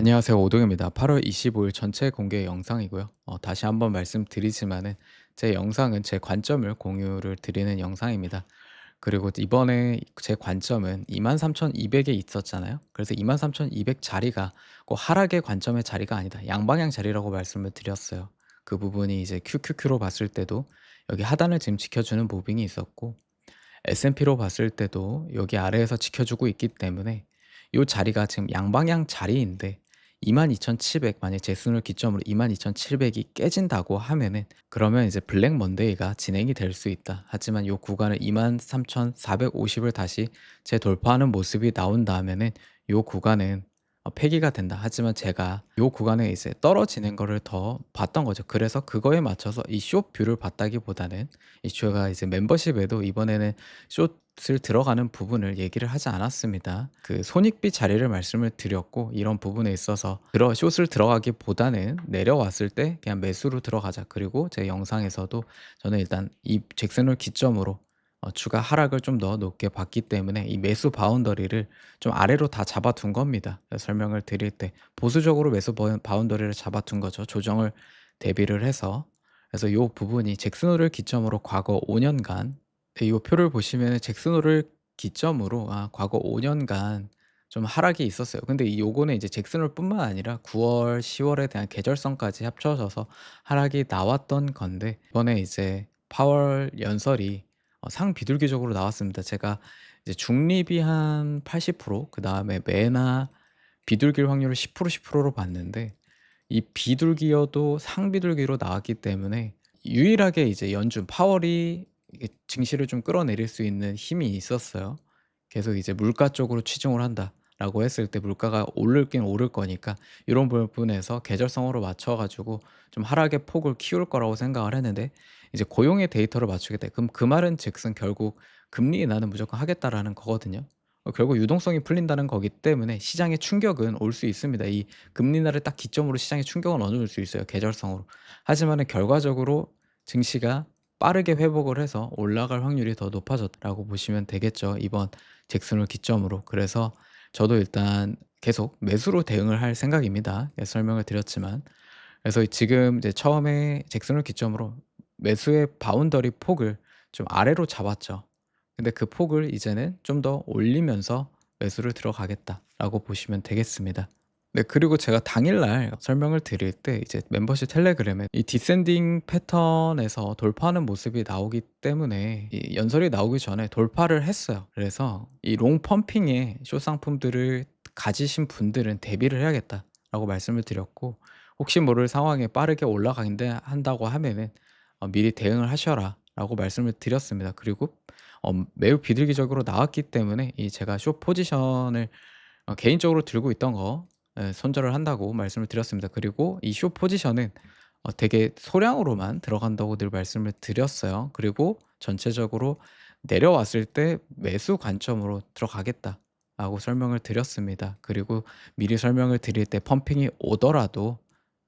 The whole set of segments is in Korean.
안녕하세요. 오동입니다. 8월 25일 전체 공개 영상이고요. 다시 한번 말씀드리지만은 제 영상은 제 관점을 공유를 드리는 영상입니다. 그리고 이번에 제 관점은 23,200에 있었잖아요. 그래서 23,200 자리가 꼭 하락의 관점의 자리가 아니다. 양방향 자리라고 말씀을 드렸어요. 그 부분이 이제 QQQ로 봤을 때도 여기 하단을 지금 지켜주는 무빙이 있었고, S&P로 봤을 때도 여기 아래에서 지켜주고 있기 때문에 이 자리가 지금 양방향 자리인데, 22,700, 만약 제 순을 기점으로 22,700이 깨진다고 하면은 그러면 이제 블랙 먼데이가 진행이 될 수 있다. 하지만 이 구간을 23,450을 다시 재돌파하는 모습이 나온다면은 이 구간은 폐기가 된다. 하지만 제가 이 구간에 이제 떨어지는 거를 더 봤던 거죠. 그래서 그거에 맞춰서 이 숏뷰를 봤다기보다는, 이 제가 이제 멤버십에도 이번에는 숏을 들어가는 부분을 얘기를 하지 않았습니다. 그 손익비 자리를 말씀을 드렸고, 이런 부분에 있어서 숏을 들어가기보다는 내려왔을 때 그냥 매수로 들어가자. 그리고 제 영상에서도 저는 일단 이 잭슨홀 기점으로 주가 하락을 좀 더 높게 봤기 때문에 이 매수 바운더리를 좀 아래로 다 잡아둔 겁니다. 설명을 드릴 때 보수적으로 매수 바운더리를 잡아둔 거죠. 조정을 대비를 해서. 그래서 요 부분이 잭슨홀을 기점으로 과거 5 년간, 요 표를 보시면은 잭슨홀을 기점으로 과거 5 년간 좀 하락이 있었어요. 근데 요거는 이제 잭슨홀뿐만 아니라 9 월, 10 월에 대한 계절성까지 합쳐져서 하락이 나왔던 건데, 이번에 이제 파월 연설이 상비둘기적으로 나왔습니다. 제가 이제 중립이 한 80%, 그다음에 매나 비둘기일 확률을 10% 10%로 봤는데, 이 비둘기여도 상비둘기로 나왔기 때문에 유일하게 이제 연준 파월이 이게 증시를 좀 끌어내릴 수 있는 힘이 있었어요. 계속 이제 "물가 쪽으로 치중을 한다."라고 했을 때 물가가 오르긴 오를 거니까 이런 부분에서 계절성으로 맞춰 가지고 좀 하락의 폭을 키울 거라고 생각을 했는데, 이제 고용의 데이터를 맞추게 돼. 그럼 그 말은 즉슨 결국 금리 인하는 무조건 하겠다라는 거거든요. 결국 유동성이 풀린다는 거기 때문에 시장에 충격은 올 수 있습니다. 이 금리 인하를 딱 기점으로 시장에 충격은 얻을 수 있어요, 계절성으로. 하지만은 결과적으로 증시가 빠르게 회복을 해서 올라갈 확률이 더 높아졌다고 보시면 되겠죠, 이번 잭슨을 기점으로. 그래서 저도 일단 계속 매수로 대응을 할 생각입니다. 예, 설명을 드렸지만. 그래서 지금 이제 처음에 잭슨을 기점으로 매수의 바운더리 폭을 좀 아래로 잡았죠. 근데 그 폭을 이제는 좀 더 올리면서 '매수를 들어가겠다.'라고 보시면 되겠습니다. 네, 그리고 제가 당일날 설명을 드릴 때 이제 멤버십 텔레그램에 이 디센딩 패턴에서 돌파하는 모습이 나오기 때문에 이 연설이 나오기 전에 돌파를 했어요. 그래서 이 롱 펌핑의 숏 상품들을 가지신 분들은 '대비를 해야겠다.'라고 말씀을 드렸고, 혹시 모를 상황에 빠르게 올라간다 한다고 하면은 "미리 대응을 하셔라."라고 말씀을 드렸습니다. 그리고 매우 비둘기적으로 나왔기 때문에 이 제가 숏 포지션을 개인적으로 들고 있던 거, 손절을 한다고 말씀을 드렸습니다. 그리고 이 숏 포지션은 되게 소량으로만 들어간다고 늘 말씀을 드렸어요. 그리고 전체적으로 내려왔을 때 매수 관점으로 들어가겠다라고 설명을 드렸습니다. 그리고 미리 설명을 드릴 때 펌핑이 오더라도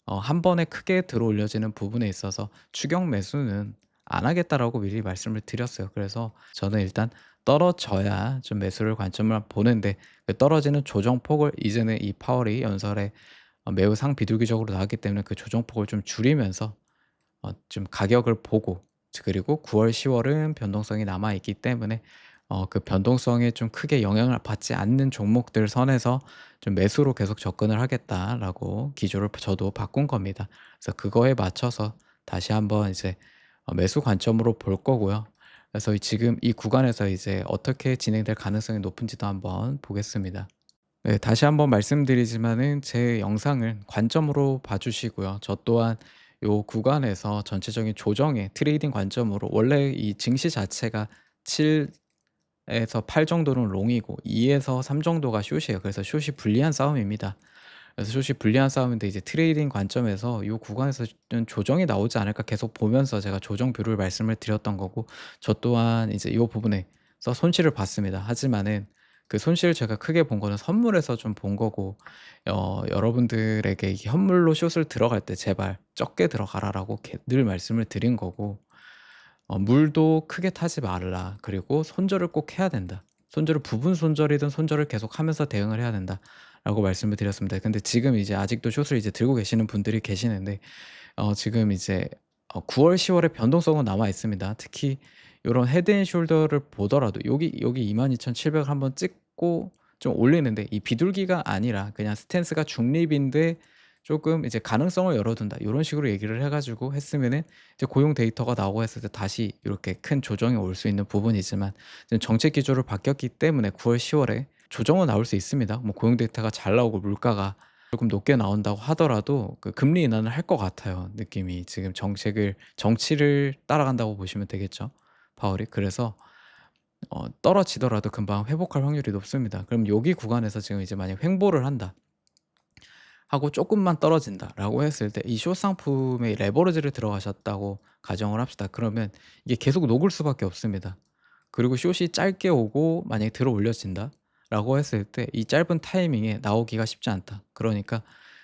한 번에 크게 들어올려지는 부분에 있어서 추격 매수는 안 하겠다라고 미리 말씀을 드렸어요. 그래서 저는 일단 떨어져야 좀 매수를 관점을 보는데, 그 떨어지는 조정폭을 이제는 이 파월이 연설에 매우 상비둘기적으로 나왔기 때문에 그 조정폭을 좀 줄이면서 좀 가격을 보고, 그리고 9 월, 10 월은 변동성이 남아 있기 때문에 그 변동성에 좀 크게 영향을 받지 않는 종목들 선에서 좀 매수로 계속 접근을 하겠다라고 기조를 저도 바꾼 겁니다. 그래서 그거에 맞춰서 다시 한번 이제 매수 관점으로 볼 거고요. 그래서 지금 이 구간에서 이제 어떻게 진행될 가능성이 높은지도 한번 보겠습니다. 네, 다시 한번 말씀드리지만은 제 영상을 관점으로 봐 주시고요. 저 또한 요 구간에서 전체적인 조정의 트레이딩 관점으로, 원래 이 증시 자체가 7 에서 8 정도는 롱이고 2 에서 3 정도가 숏이에요. 그래서 숏이 불리한 싸움입니다. 그래서 숏이 불리한 싸움인데, 이제 트레이딩 관점에서 이 구간에서는 조정이 나오지 않을까 계속 보면서 제가 조정뷰를 말씀을 드렸던 거고, 저 또한 이제 이 부분에서 손실을 봤습니다. 하지만은 그 손실을 제가 크게 본 거는 선물에서 좀 본 거고, 여러분들에게 이 현물로 숏을 들어갈 때 "제발 적게 들어가라."라고 늘 말씀을 드린 거고, "물도 크게 타지 말라." 그리고 "손절을 꼭 해야 된다." 손절을 부분 손절이든 손절을 계속하면서 대응을 해야 된다라고 말씀을 드렸습니다. 근데 지금 이제 아직도 숏을 이제 들고 계시는 분들이 계시는데 지금 이제 9 월, 10 월에 변동성은 남아 있습니다. 특히 요런 헤드 앤 숄더를 보더라도 여기 22,700을 한번 찍고 좀 올리는데, 이 비둘기가 아니라 그냥 스탠스가 중립인데 쪼끔 이제 가능성을 열어둔다, 요런 식으로 얘기를 해 가지고 했으면은 이제 고용 데이터가 나오고 했을 때 다시 이렇게 큰 조정이 올 수 있는 부분이지만, 지금 정책 기조로 바뀌었기 때문에 9 월, 10 월에 조정은 나올 수 있습니다. 뭐 고용 데이터가 잘 나오고 물가가 조금 높게 나온다고 하더라도 그 금리 인하는 할 것 같아요, 느낌이. 지금 정치를 따라간다고 보시면 되겠죠, 파월이. 그래서 떨어지더라도 금방 회복할 확률이 높습니다. 그럼 여기 구간에서 지금 이제 만약 횡보를 한다 하고 쪼끔만 떨어진다라고 했을 때, 이 숏 상품에 레버리지를 들어가셨다고 가정을 합시다. 그러면 이게 계속 녹을 수밖에 없습니다. 그리고 숏이 짧게 오고 만약에 들어 올려진다라고 했을 때 이 짧은 타이밍에 나오기가 쉽지 않다. 그러니까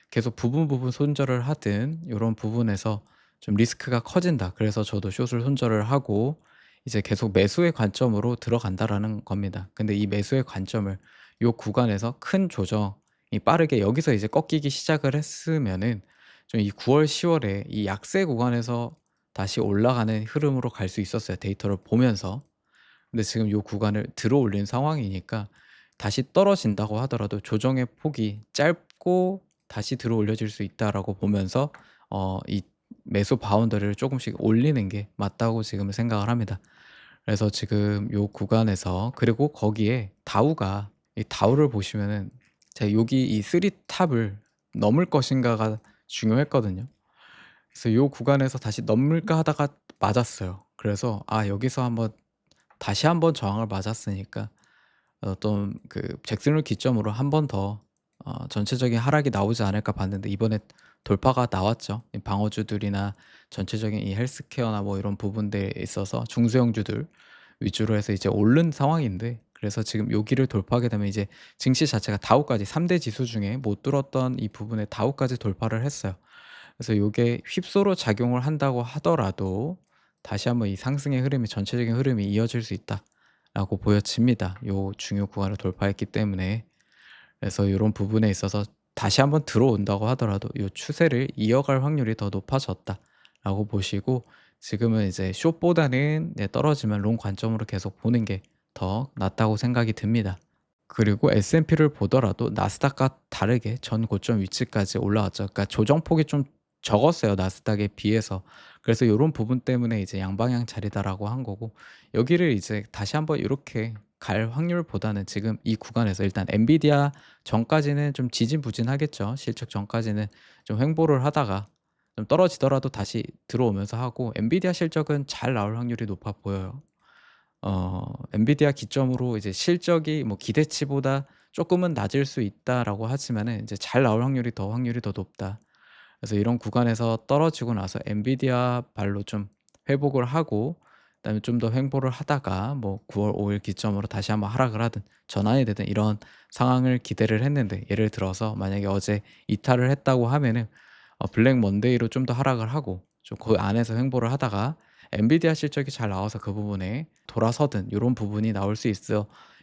계속 부분 손절을 하든 요런 부분에서 좀 리스크가 커진다. 그래서 저도 숏을 손절을 하고 이제 계속 매수의 관점으로 들어간다라는 겁니다. 근데 이 매수의 관점을 요 구간에서 큰 조정이 빠르게 여기서 이제 꺾이기 시작을 했으면은 좀 이 9 월, 10 월에 이 약세 구간에서 다시 올라가는 흐름으로 갈 수 있었어요, 데이터를 보면서. 근데 지금 요 구간을 들어 올린 상황이니까 다시 떨어진다고 하더라도 조정의 폭이 짧고 다시 들어 올려질 수 있다라고 보면서 이 매수 바운더리를 쪼금씩 올리는 게 맞다고 지금은 생각을 합니다. 그래서 지금 요 구간에서, 그리고 거기에 다우가, 이 다우를 보시면은 제가 여기 이 3 탑을 넘을 것인가가 중요했거든요. 그래서 요 구간에서 다시 넘을까 하다가 맞았어요. 그래서 여기서 다시 한번 저항을 맞았으니까 어떤 그 잭슨홀 기점으로 한 번 더 전체적인 하락이 나오지 않을까 봤는데, 이번에 돌파가 나왔죠. 이 방어주들이나 전체적인 이 헬스케어나 뭐 이런 부분들에 있어서 중소형주들 위주로 해서 이제 오른 상황인데, 그래서 지금 여기를 돌파하게 되면 이제 증시 자체가 다우까지 3대 지수 중에 못 뚫었던 이 부분에 다우까지 돌파를 했어요. 그래서 요게 휩소로 작용을 한다고 하더라도 다시 한번 이 상승의 흐름이, 전체적인 흐름이 이어질 수 있다라고 보여집니다, 요 중요 구간을 돌파했기 때문에. 그래서 요런 부분에 있어서 다시 한번 들어온다고 하더라도 요 추세를 이어갈 확률이 더 높아졌다라고 보시고, 지금은 이제 숏보다는 떨어지면 롱 관점으로 계속 보는 게 더 낫다고 생각이 듭니다. 그리고 S&P를 보더라도 나스닥과 다르게 전 고점 위치까지 올라왔죠. 그러니까 조정폭이 좀 적었어요, 나스닥에 비해서. 그래서 요런 부분 때문에 이제 양방향 자리다라고 한 거고, 여기를 이제 다시 한번 요렇게 갈 확률보다는 지금 이 구간에서 일단 엔비디아 전까지는 좀 지지부진하겠죠. 실적 전까지는 좀 횡보를 하다가 좀 떨어지더라도 다시 들어오면서 하고, 엔비디아 실적은 잘 나올 확률이 높아 보여요. 엔비디아 기점으로 이제 실적이 뭐 기대치보다 쪼끔은 낮을 수 있다라고 하지만은 이제 잘 나올 확률이 더 높다. 그래서 이런 구간에서 떨어지고 나서 엔비디아 발로 좀 회복을 하고, 그다음에 좀 더 횡보를 하다가 뭐 9월 5일 기점으로 다시 한번 하락을 하든 전환이 되든 이런 상황을 기대를 했는데, 예를 들어서 만약에 어제 이탈을 했다고 하면은 블랙 먼데이로 좀 더 하락을 하고 좀 그 안에서 횡보를 하다가 엔비디아 실적이 잘 나와서 그 부분에 돌아서든 요런 부분이 나올 수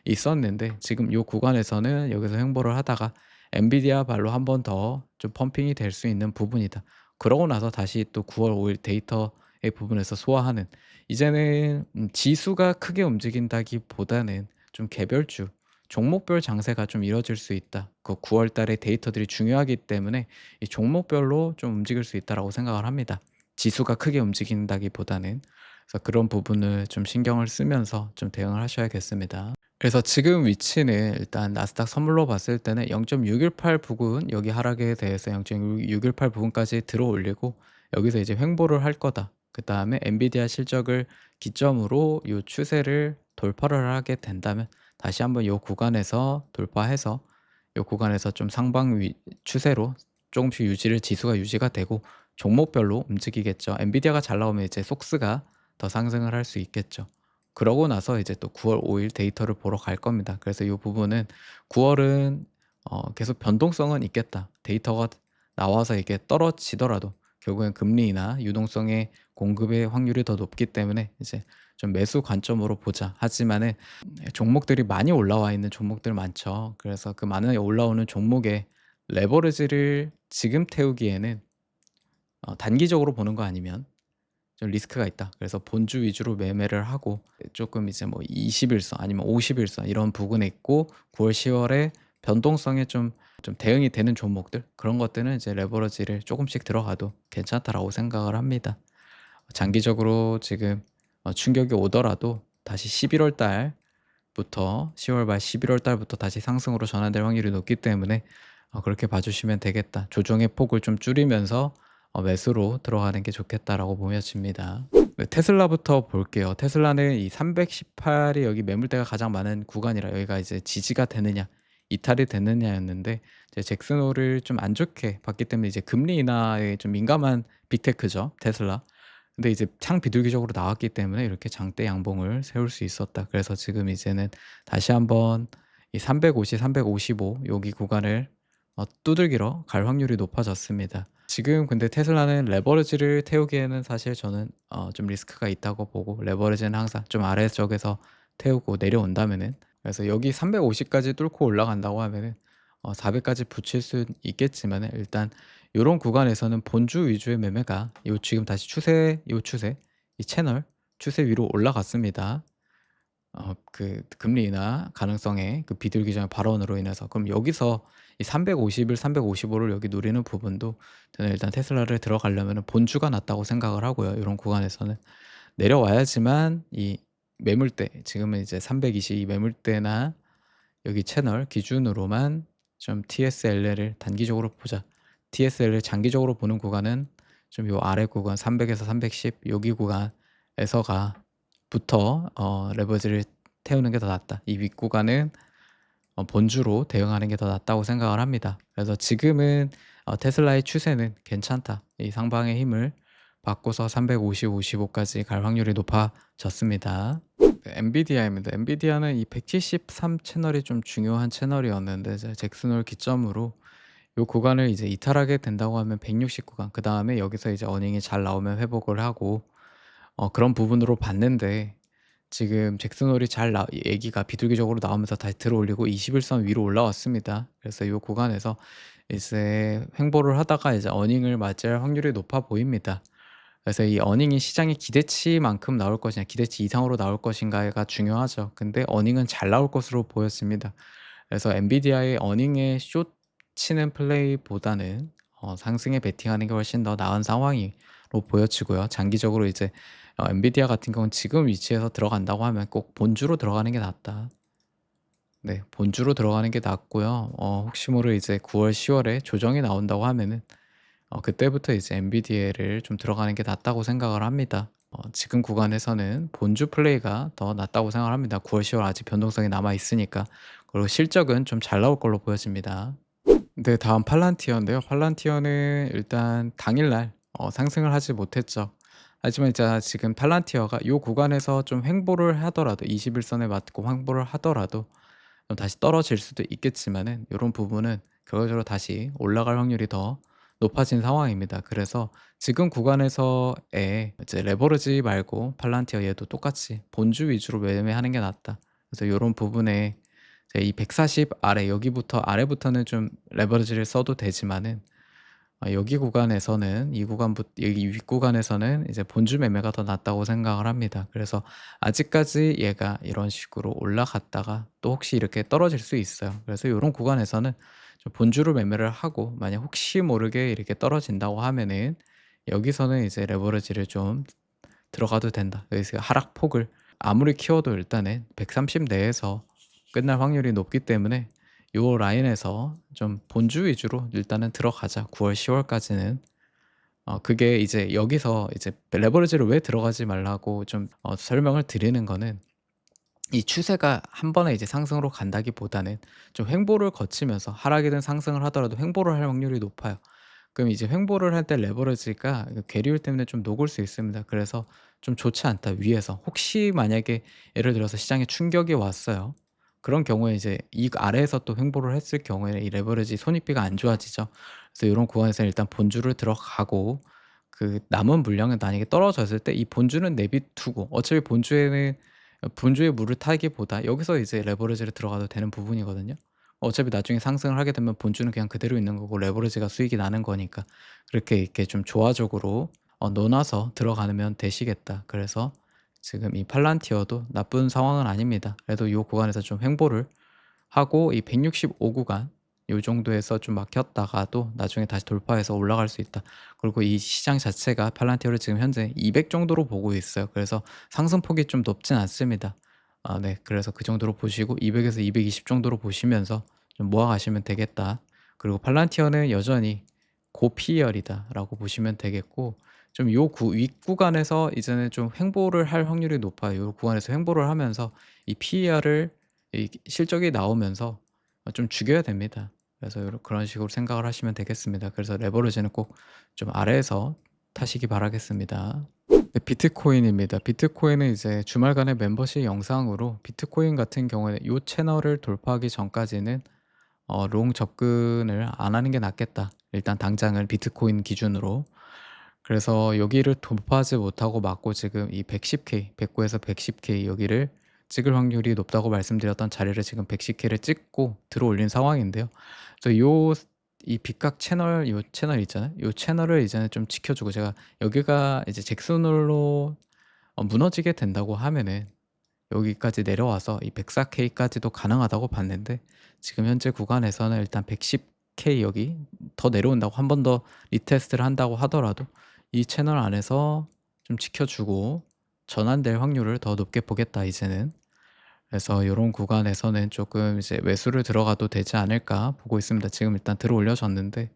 있었는데, 지금 요 구간에서는 여기서 횡보를 하다가 엔비디아 발로 한 번 더 좀 펌핑이 될 수 있는 부분이다. 그러고 나서 다시 또 9월 5일 데이터의 부분에서 소화하는, 이제는 지수가 크게 움직인다기보다는 좀 개별주, 종목별 장세가 좀 이뤄질 수 있다. 그 9월 달에 데이터들이 중요하기 때문에 이 종목별로 좀 움직일 수 있다라고 생각을 합니다, 지수가 크게 움직인다기보다는. 그래서 그런 부분을 좀 신경을 쓰면서 좀 대응을 하셔야겠습니다. 그래서 지금 위치는 일단 나스닥 선물로 봤을 때는 0.618 부근, 여기 하락에 대해서 0.618 부근까지 들어 올리고 여기서 이제 횡보를 할 거다. 그다음에 엔비디아 실적을 기점으로 이 추세를 돌파를 하게 된다면 다시 한번 이 구간에서 돌파해서 이 구간에서 좀 추세로 조금씩 지수가 유지가 되고 종목별로 움직이겠죠. 엔비디아가 잘 나오면 이제 속스가 더 상승을 할 수 있겠죠. 그러고 나서 이제 또 9월 5일 데이터를 보러 갈 겁니다. 그래서 이 부분은 9 월은 계속 변동성은 있겠다. 데이터가 나와서 이게 떨어지더라도 결국엔 금리나 유동성의 공급의 확률이 더 높기 때문에 이제 좀 매수 관점으로 보자. 하지만은 종목들이 많이 올라와 있는 종목들 많죠. 그래서 그 많은 올라오는 종목에 레버리지를 지금 태우기에는 단기적으로 보는 거 아니면 좀 리스크가 있다. 그래서 본주 위주로 매매를 하고 조금 이제 뭐 20 일선 아니면 50 일선 이런 부근에 있고 9월 10 월에 변동성에 좀 대응이 되는 종목들 그런 것들은 이제 레버리지를 조금씩 들어가도 괜찮다라고 생각을 합니다. 장기적으로 지금 충격이 오더라도 다시 11월 달부터 10월 말 11월 달부터 다시 상승으로 전환될 확률이 높기 때문에 그렇게 봐 주시면 되겠다. 조정의 폭을 좀 줄이면서 매수로 들어가는 게 좋겠다라고 보여집니다. 네, 테슬라부터 볼게요. 테슬라는 이 318이 여기 매물대가 가장 많은 구간이라 여기가 이제 지지가 되느냐 이탈이 되느냐였는데 이제 잭슨 홀을 좀 안 좋게 봤기 때문에 이제 금리 인하에 좀 민감한 빅테크죠, 테슬라. 근데 이제 창비둘기적으로 나왔기 때문에 이렇게 장대 양봉을 세울 수 있었다. 그래서 지금 이제는 다시 한번 이 350, 355 여기 구간을 두들기러 갈 확률이 높아졌습니다. 지금 근데 테슬라는 레버리지를 태우기에는 사실 저는 좀 리스크가 있다고 보고 레버리지는 항상 좀 아래쪽에서 태우고 내려온다면은 그래서 여기 350 까지 뚫고 올라간다고 하면은 400 까지 붙일 수는 있겠지만은 일단 요런 구간에서는 본주 위주의 매매가 요 지금 다시 추세 이 채널 추세 위로 올라갔습니다. 그 금리 인하 가능성의 그 비둘기적인 발언으로 인해서 그럼 여기서 이 350을 355를 여기 노리는 부분도 저는 일단 테슬라를 들어가려면은 본주가 낫다고 생각을 하고요. 요런 구간에서는 내려와야지만 이 매물대 지금은 이제 320 이 매물대나 여기 채널 기준으로만 좀 TSLR을 단기적으로 보자. TSL을 장기적으로 보는 구간은 좀 요 아래 구간 300 에서 310 여기 구간에서가 부터 레버리지를 태우는 게 더 낫다. 이 윗구간은 본주로 대응하는 게 더 낫다고 생각을 합니다. 그래서 지금은 테슬라의 추세는 괜찮다. 이 상방의 힘을 받고서 350, 55까지 갈 확률이 높아졌습니다. 네, 엔비디아입니다. 엔비디아는 이 173 채널이 좀 중요한 채널이었는데 이제 잭슨홀 기점으로 요 구간을 이제 이탈하게 된다고 하면 160 구간 그다음에 여기서 이제 어닝이 잘 나오면 회복을 하고 그런 부분으로 봤는데 지금 잭슨홀이 잘 얘기가 비둘기적으로 나오면서 다시 들어올리고 21선 위로 올라왔습니다. 그래서 이 구간에서 이제 횡보를 하다가 이제 어닝을 맞이할 확률이 높아 보입니다. 그래서 이 어닝이 시장의 기대치만큼 나올 것이냐 기대치 이상으로 나올 것인가가 중요하죠. 근데 어닝은 잘 나올 것으로 보였습니다. 그래서 엔비디아의 어닝에 숏 치는 플레이보다는 상승에 베팅하는 게 훨씬 더 나은 상황으로 보여지고요. 장기적으로 이제 엔비디아 같은 경우는 지금 위치에서 들어간다고 하면 꼭 본주로 들어가는 게 낫다. 네. 본주로 들어가는 게 낫고요. 혹시 모를 이제 9 월, 10 월에 조정이 나온다고 하면은 그때부터 이제 엔비디아를 좀 들어가는 게 낫다고 생각을 합니다. 지금 구간에서는 본주 플레이가 더 낫다고 생각을 합니다. 9 월, 10월 아직 변동성이 남아 있으니까. 그리고 실적은 좀 잘 나올 걸로 보여집니다. 네. 다음 팔란티어인데요. 팔란티어는 일단 당일날 상승을 하지 못했죠. 하지만 이제 지금 팔란티어가 요 구간에서 좀 횡보를 하더라도 21 선에 맞고 횡보를 하더라도 좀 다시 떨어질 수도 있겠지만은 요런 부분은 결과적으로 다시 올라갈 확률이 더 높아진 상황입니다. 그래서 지금 구간에서의 이제 레버리지 말고 팔란티어 얘도 똑같이 본주 위주로 매매하는 게 낫다. 그래서 요런 부분에 이제 이 140 아래 여기부터 아래부터는 좀 레버리지를 써도 되지만은 여기 구간에서는 이 구간부 여기 윗구간에서는 이제 본주 매매가 더 낫다고 생각을 합니다. 그래서 아직까지 얘가 이런 식으로 올라갔다가 또 혹시 이렇게 떨어질 수 있어요. 그래서 요런 구간에서는 좀 본주로 매매를 하고 만약 혹시 모르게 이렇게 떨어진다고 하면은 여기서는 이제 레버리지를 좀 들어가도 된다. 그래서 하락폭을 아무리 키워도 일단은 130 내에서 끝날 확률이 높기 때문에 요 라인에서 좀 본주 위주로 일단은 들어가자. 9 월, 10 월까지는. 그게 이제 여기서 이제 레버리지를 왜 들어가지 말라고 좀 설명을 드리는 거는 이 추세가 한 번에 이제 상승으로 간다기보다는 좀 횡보를 거치면서 하락이든 상승을 하더라도 횡보를 할 확률이 높아요. 그럼 이제 횡보를 할 때 레버리지가 그 괴리율 때문에 좀 녹을 수 있습니다. 그래서 좀 좋지 않다 위에서. 혹시 만약에 예를 들어서 시장에 충격이 왔어요. 그런 경우에 이제 이 아래에서 또 횡보를 했을 경우에 이 레버리지 손익비가 안 좋아지죠. 그래서 요런 구간에서 일단 본주를 들어가고 그 남은 물량은 만약에 떨어졌을 때 이 본주는 내비두고 어차피 본주에는 본주에 물을 타기보다 여기서 이제 레버리지를 들어가도 되는 부분이거든요. 어차피 나중에 상승을 하게 되면 본주는 그냥 그대로 있는 거고 레버리지가 수익이 나는 거니까 그렇게 이렇게 좀 조화적으로 놓아서 들어가면 되시겠다. 그래서 지금 이 팔란티어도 나쁜 상황은 아닙니다. 그래도 요 구간에서 좀 횡보를 하고 이 165 구간 요 정도에서 좀 막혔다가도 나중에 다시 돌파해서 올라갈 수 있다. 그리고 이 시장 자체가 팔란티어를 지금 현재 200 정도로 보고 있어요. 그래서 상승폭이 좀 높진 않습니다. 네. 그래서 그 정도로 보시고 200 에서 220 정도로 보시면서 좀 모아 가시면 되겠다. 그리고 팔란티어는 여전히 고PER이다라고 보시면 되겠고 좀 요 윗구간에서 이제는 좀 횡보를 할 확률이 높아요. 요 구간에서 횡보를 하면서 이 PER을 이 실적이 나오면서 좀 죽여야 됩니다. 그래서 그런 식으로 생각을 하시면 되겠습니다. 그래서 레버리지는 꼭 좀 아래에서 타시기 바라겠습니다. 네, 비트코인입니다. 비트코인은 이제 주말간의 멤버십 영상으로 비트코인 같은 경우에는 요 채널을 돌파하기 전까지는 롱 접근을 안 하는 게 낫겠다. 일단 당장은 비트코인 기준으로. 그래서 여기를 돌파하지 못하고 맞고 지금 이 110K, 109에서 110K 여기를 찍을 확률이 높다고 말씀드렸던 자리를 지금 110K를 찍고 들어올린 상황인데요. 그래서 이 빅각 채널 요 채널 있잖아요. 요 채널을 이제는 좀 지켜 주고 제가 여기가 이제 잭슨홀로 무너지게 된다고 하면은 여기까지 내려와서 이 104K까지도 가능하다고 봤는데 지금 현재 구간에서는 일단 110K 여기 더 내려온다고 한 번 더 리테스트를 한다고 하더라도 이 채널 안에서 좀 지켜주고 전환될 확률을 더 높게 보겠다 이제는. 그래서 요런 구간에서는 조금 이제 매수를 들어가도 되지 않을까 보고 있습니다. 지금 일단 들어올려 졌는데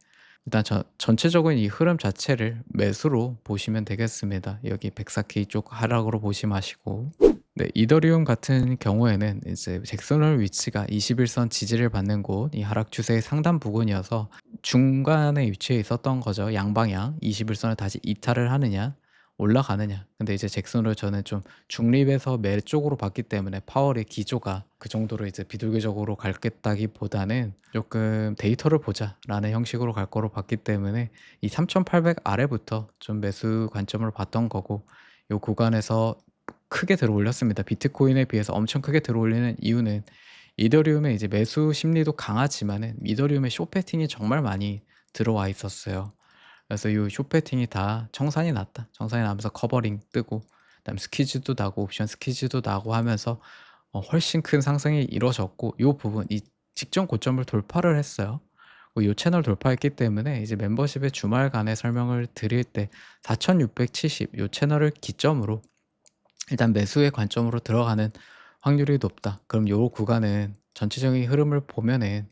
일단 전체적인 이 흐름 자체를 매수로 보시면 되겠습니다. 여기 104K 쪽 하락으로 보지 마시고. 네, 이더리움 같은 경우에는 이제 잭슨홀 위치가 21선 지지를 받는 곳, 이 하락 추세의 상단 부근이어서 중간에 위치해 있었던 거죠. 양방향 21선을 다시 이탈을 하느냐, 올라가느냐. 근데 이제 잭슨홀을 저는 좀 중립에서 매 쪽으로 봤기 때문에 파월의 기조가 그 정도로 이제 비둘기적으로 갈겠다기보다는 조금 '데이터를 보자.'라는 형식으로 갈 거로 봤기 때문에 이 3,800 아래부터 좀 매수 관점으로 봤던 거고 요 구간에서 크게 들어올렸습니다. 비트코인에 비해서 엄청 크게 들어올리는 이유는 이더리움의 이제 매수 심리도 강하지만은 이더리움의 숏 패팅이 정말 많이 들어와 있었어요. 그래서 요 숏 패팅이 다 청산이 났다. 청산이 나면서 커버링 뜨고 그다음에 스퀴즈도 나고 옵션 스퀴즈도 나고 하면서 훨씬 큰 상승이 이루어졌고 요 부분 이 직전 고점을 돌파를 했어요. 요 채널 돌파했기 때문에 이제 멤버십의 주말간의 설명을 드릴 때 4,670 요 채널을 기점으로 일단 매수의 관점으로 들어가는 확률이 높다. 그럼 요 구간은 전체적인 흐름을 보면은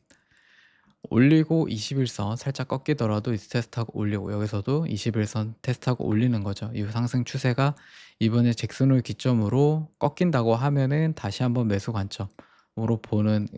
올리고 21선 살짝 꺾이더라도 이제 테스트하고 올리고 여기서도 21선 테스트하고 올리는 거죠. 이 상승 추세가 이번에 잭슨홀 기점으로 꺾인다고 하면은 다시 한번 매수 관점으로 보는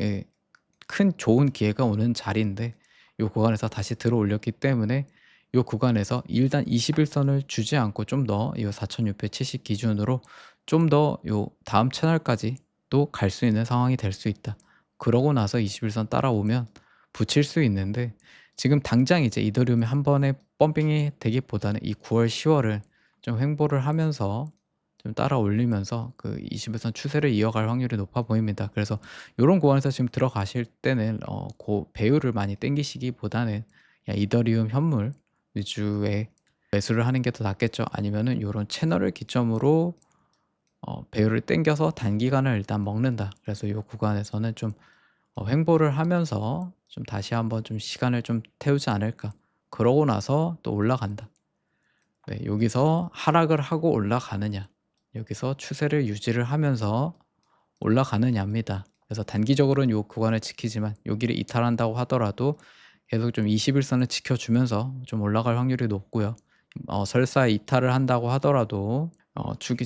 큰 좋은 기회가 오는 자리인데 요 구간에서 다시 들어올렸기 때문에 요 구간에서 일단 21선을 주지 않고 좀 더 이 4,670 기준으로 좀 더 요 다음 채널까지 또 갈 수 있는 상황이 될 수 있다. 그러고 나서 21선 따라오면 붙일 수 있는데 지금 당장 이제 이더리움이 한 번에 펌핑이 되기보다는 이 9월, 10월을 좀 횡보를 하면서 좀 따라올리면서 그 21선 추세를 이어갈 확률이 높아 보입니다. 그래서 요런 구간에서 지금 들어가실 때는 고 배율을 많이 땡기시기보다는 그냥 이더리움 현물 위주의 매수를 하는 게 더 낫겠죠. 아니면은 요런 채널을 기점으로 배율을 땡겨서 단기간을 일단 먹는다. 그래서 요 구간에서는 좀 횡보를 하면서 좀 다시 한번 좀 시간을 좀 태우지 않을까. 그러고 나서 또 올라간다. 네, 여기서 하락을 하고 올라가느냐, 여기서 추세를 유지를 하면서 올라가느냐입니다. 그래서 단기적으로는 요 구간을 지키지만 여기를 이탈한다고 하더라도 계속 좀 21선을 지켜주면서 좀 올라갈 확률이 높고요. 설사 이탈을 한다고 하더라도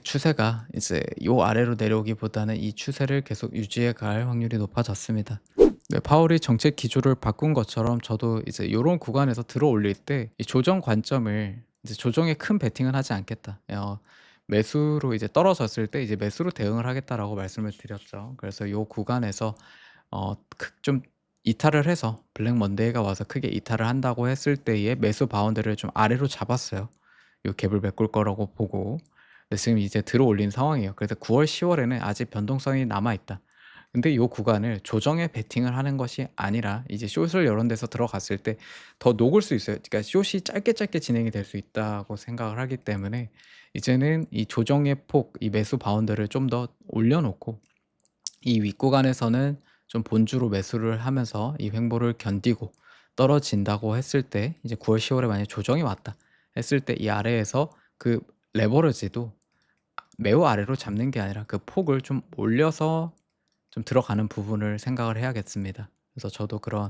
추세가 이제 요 아래로 내려오기보다는 이 추세를 계속 유지해 갈 확률이 높아졌습니다. 네, 파월이 정책 기조를 바꾼 것처럼 저도 이제 요런 구간에서 들어올릴 때 이 조정 관점을 이제 '조정에 큰 베팅은 하지 않겠다.' 매수로 이제 떨어졌을 때 이제 '매수로 대응을 하겠다.'라고 말씀을 드렸죠. 그래서 요 구간에서 좀 이탈을 해서 블랙 먼데이가 와서 크게 이탈을 한다고 했을 때의 매수 바운드를 좀 아래로 잡았어요. 요 갭을 메꿀 거라고 보고, 근데 지금 이제 들어올린 상황이에요. 그래서 9월, 10월 에는 아직 변동성이 남아 있다. 근데 요 구간을 조정에 베팅을 하는 것이 아니라 이제 숏을 요런 데서 들어갔을 때 더 녹을 수 있어요. 그러니까 숏이 짧게 짧게 진행이 될 수 있다고 생각을 하기 때문에 이제는 이 조정의 폭, 이 매수 바운드를 좀 더 올려 놓고 이 윗구간에서는 좀 본주로 매수를 하면서 이 횡보를 견디고 떨어진다고 했을 때, 이제 9월, 10월 월에 만약에 조정이 왔다 했을 때 이 아래에서 그 레버리지도 매우 아래로 잡는 게 아니라 그 폭을 좀 올려서 좀 들어가는 부분을 생각을 해야겠습니다. 그래서 저도 그런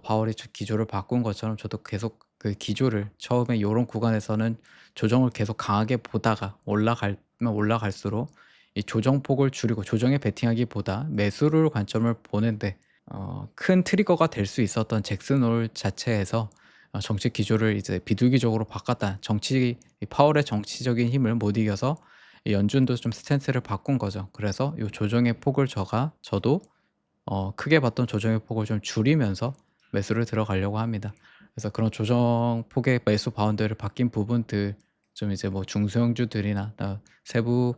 파월이 기조를 바꾼 것처럼 저도 계속 그 기조를 처음에 요런 구간에서는 조정을 계속 강하게 보다가 올라가면 올라갈수록 이 조정폭을 줄이고 조정에 베팅하기보다 매수를 관점을 보는데 큰 트리거가 될 수 있었던 잭슨홀 자체에서 정치 기조를 이제 비둘기적으로 바꿨다. 정치 이 파월의 정치적인 힘을 못 이겨서 이 연준도 좀 스탠스를 바꾼 거죠. 그래서 요 조정의 폭을 저도 크게 봤던 조정의 폭을 좀 줄이면서 매수를 들어가려고 합니다. 그래서 그런 조정 폭의 매수 바운드를 바뀐 부분들, 좀 이제 뭐 중소형주들이나 세부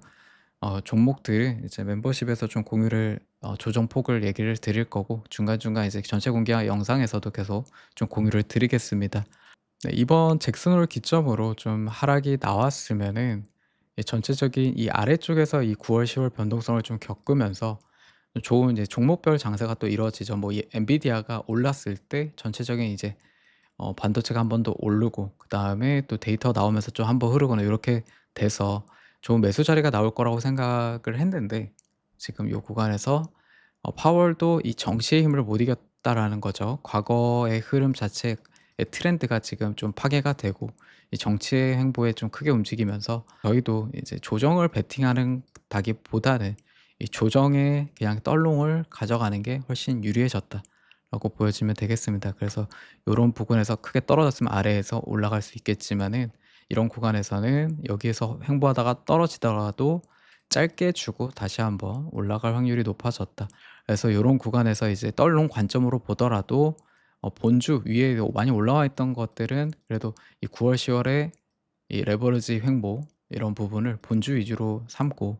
종목들 이제 멤버십에서 좀 공유를 조정 폭을 얘기를 드릴 거고, 중간중간 이제 전체 공개 영상에서도 계속 좀 공유를 드리겠습니다. 네, 이번 잭슨홀 기점으로 좀 하락이 나왔으면은 이 전체적인 이 아래쪽에서 이 9월, 10월 변동성을 좀 겪으면서 좋은 이제 종목별 장세가 또 이루어지죠. 뭐 이 엔비디아가 올랐을 때 전체적인 이제 반도체가 한 번 더 오르고, 그다음에 또 데이터 나오면서 좀 한번 흐르거나 요렇게 돼서 좋은 매수 자리가 나올 거라고 생각을 했는데, 지금 요 구간에서 파월도 이 정시의 힘을 못 이겼다라는 거죠. 과거의 흐름 자체의 트렌드가 지금 좀 파괴가 되고 이 정치의 행보에 좀 크게 움직이면서 저희도 이제 조정을 베팅하는 다기보다는 이 조정에 그냥 떨롱을 가져가는 게 훨씬 유리해졌다라고 보여지면 되겠습니다. 그래서 요런 부분에서 크게 떨어졌으면 아래에서 올라갈 수 있겠지만은, 이런 구간에서는 여기에서 횡보하다가 떨어지더라도 짧게 주고 다시 한번 올라갈 확률이 높아졌다. 그래서 요런 구간에서 이제 떨롱 관점으로 보더라도 본주 위에 많이 올라와 있던 것들은 그래도 이 9월, 10월에 이 레버리지 횡보 이런 부분을 본주 위주로 삼고,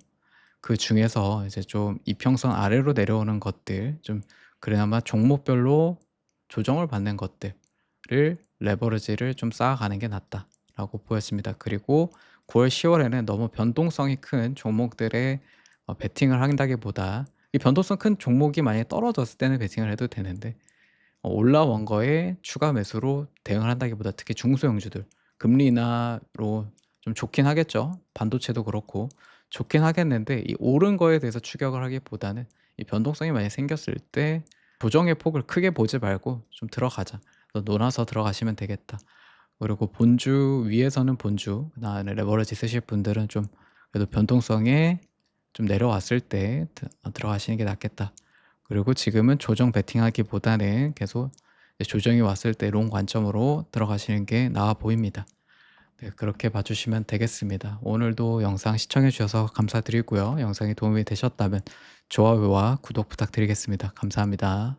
그중에서 이제 좀 이평선 아래로 내려오는 것들, 좀 그나마 종목별로 조정을 받는 것들을 레버리지를 좀 쌓아가는 게 낫다라고 보였습니다. 그리고 9월, 10월에는 너무 변동성이 큰 종목들에 베팅을 한다기보다, 이 변동성 큰 종목이 만약에 떨어졌을 때는 베팅을 해도 되는데 올라온 거에 추가 매수로 대응을 한다기보다, 특히 중소형주들 금리 인하로 좀 좋긴 하겠죠. 반도체도 그렇고 좋긴 하겠는데 이 오른 거에 대해서 추격을 하기보다는 이 변동성이 많이 생겼을 때 조정의 폭을 크게 보지 말고 좀 들어가자. 놀아서 들어가시면 되겠다. 그리고 본주 위에서는 본주, 그다음에 레버리지 쓰실 분들은 좀 그래도 변동성에 좀 내려왔을 때 들어가시는 게 낫겠다. 그리고 지금은 조정 베팅하기보다는 계속 조정이 왔을 때 롱 관점으로 들어가시는 게 나아 보입니다. 네, 그렇게 봐주시면 되겠습니다. 오늘도 영상 시청해 주셔서 감사드리고요. 영상이 도움이 되셨다면 좋아요와 구독 부탁드리겠습니다. 감사합니다.